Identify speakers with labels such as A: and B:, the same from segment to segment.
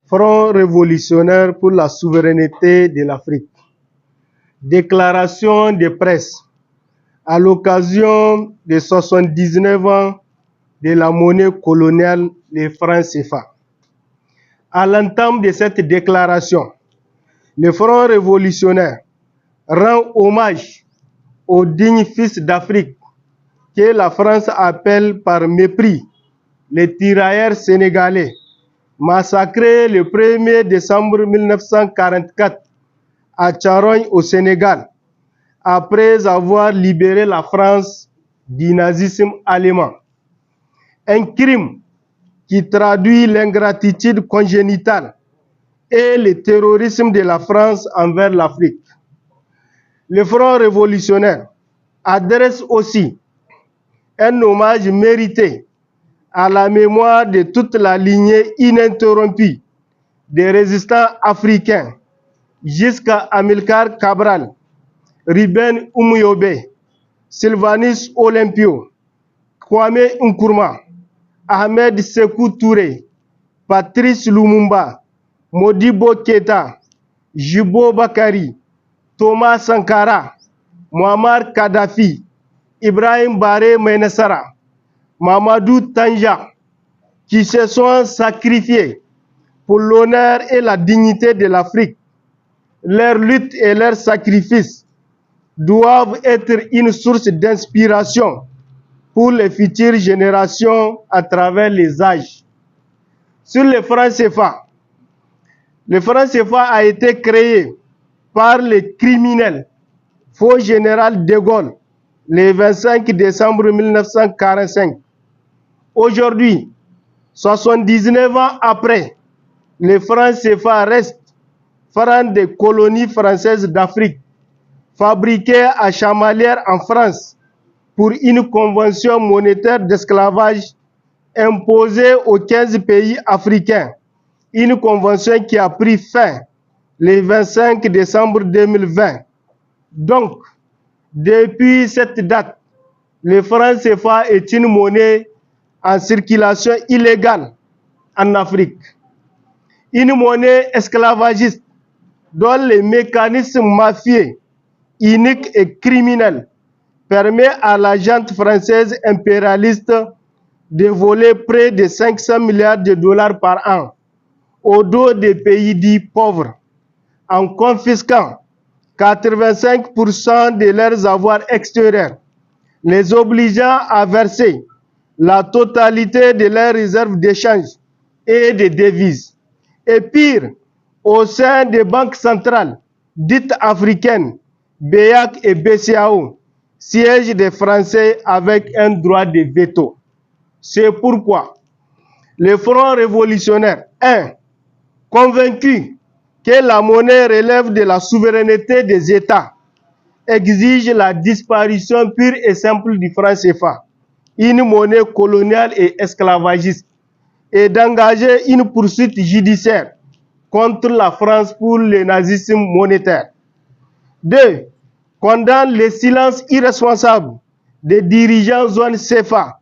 A: Front révolutionnaire pour la souveraineté de l'Afrique. Déclaration de presse à l'occasion des 79 ans de la monnaie coloniale, les francs CFA. À l'entame de cette déclaration, le Front révolutionnaire rend hommage aux dignes fils d'Afrique que la France appelle par mépris les tirailleurs sénégalais, massacrés le 1er décembre 1944 à Tcharogne au Sénégal, après avoir libéré la France du nazisme allemand. Un crime qui traduit l'ingratitude congénitale et le terrorisme de la France envers l'Afrique. Le Front révolutionnaire adresse aussi un hommage mérité à la mémoire de toute la lignée ininterrompue des résistants africains jusqu'à Amilcar Cabral, Ruben Oumouyobe, Sylvanus Olympio, Kwame Nkrumah, Ahmed Sékou Touré, Patrice Lumumba, Modibo Keïta, Jibo Bakary, Thomas Sankara, Muammar Kadhafi, Ibrahim Baré Ménessara, Mamadou Tanja, qui se sont sacrifiés pour l'honneur et la dignité de l'Afrique. Leur lutte et leur sacrifice doivent être une source d'inspiration pour les futures générations à travers les âges. Sur le franc CFA, le franc CFA a été créé par le criminel faux général de Gaulle le 25 décembre 1945. Aujourd'hui, 79 ans après, le franc CFA reste franc des colonies françaises d'Afrique, fabriqué à Chamalières en France pour une convention monétaire d'esclavage imposée aux 15 pays africains. Une convention qui a pris fin le 25 décembre 2020. Donc, depuis cette date, le franc CFA est une monnaie en circulation illégale en Afrique. Une monnaie esclavagiste dont les mécanismes mafieux, iniques et criminels permet à la junte française impérialiste de voler près de 500 milliards de dollars par an au dos des pays dits pauvres, en confisquant 85% de leurs avoirs extérieurs, les obligeant à verser la totalité de leurs réserves d'échange et de devises. Et pire, au sein des banques centrales dites africaines, BEAC et BCAO, siègent des Français avec un droit de veto. C'est pourquoi le Front révolutionnaire, convaincu que la monnaie relève de la souveraineté des États, exige la disparition pure et simple du franc CFA, une monnaie coloniale et esclavagiste, et d'engager une poursuite judiciaire contre la France pour le nazisme monétaire. 2. Condamne le silence irresponsable des dirigeants zone CFA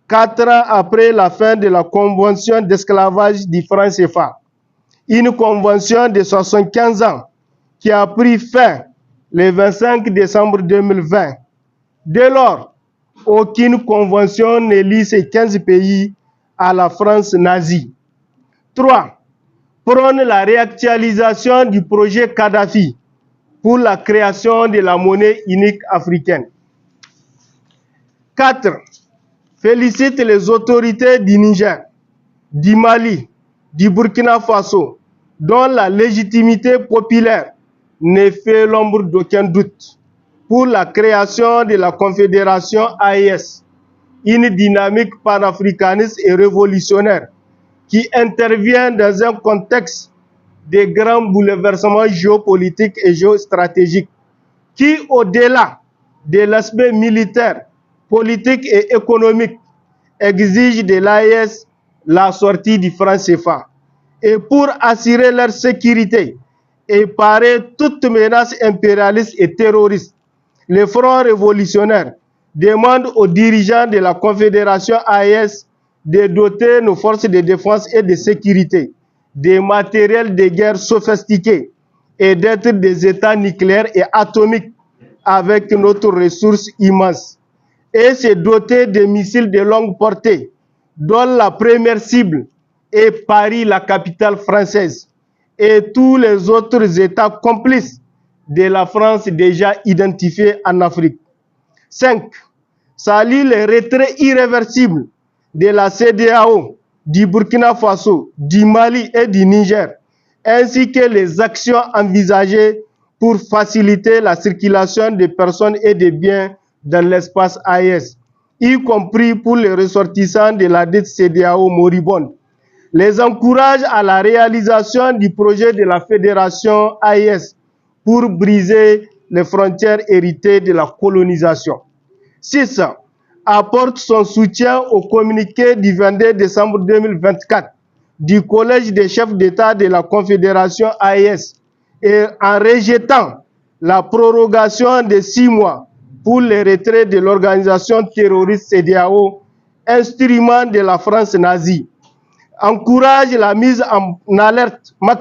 A: 4 ans après la fin de la convention d'esclavage du franc CFA. Une convention de 75 ans qui a pris fin le 25 décembre 2020. Dès lors, aucune convention ne lie ces 15 pays à la France nazie. 3. Prône la réactualisation du projet Kadhafi pour la création de la monnaie unique africaine. 4. Félicite les autorités du Niger, du Mali, du Burkina Faso, dont la légitimité populaire ne fait l'ombre d'aucun doute, pour la création de la Confédération AES, une dynamique panafricaniste et révolutionnaire qui intervient dans un contexte de grands bouleversements géopolitiques et géostratégiques, qui, au-delà de l'aspect militaire, politique et économique, exige de l'AES la sortie du franc CFA. Et pour assurer leur sécurité et parer toute menace impérialiste et terroriste, le Front révolutionnaire demande aux dirigeants de la Confédération AES de doter nos forces de défense et de sécurité des matériels de guerre sophistiqués et d'être des États nucléaires et atomiques avec notre ressource immense. Et se doter de missiles de longue portée, dont la première cible est Paris, la capitale française, et tous les autres États complices de la France déjà identifiés en Afrique. 5. Saluer le retrait irréversible de la CEDEAO, du Burkina Faso, du Mali et du Niger, ainsi que les actions envisagées pour faciliter la circulation des personnes et des biens dans l'espace AES, y compris pour les ressortissants de la dite CEDEAO moribonde. Les encourage à la réalisation du projet de la fédération AES pour briser les frontières héritées de la colonisation. 6. Apporte son soutien au communiqué du 22 décembre 2024 du Collège des chefs d'État de la Confédération AES et en rejetant la prorogation de 6 mois pour le retrait de l'organisation terroriste CEDEAO, instrument de la France nazie. Encourage la mise en alerte maximale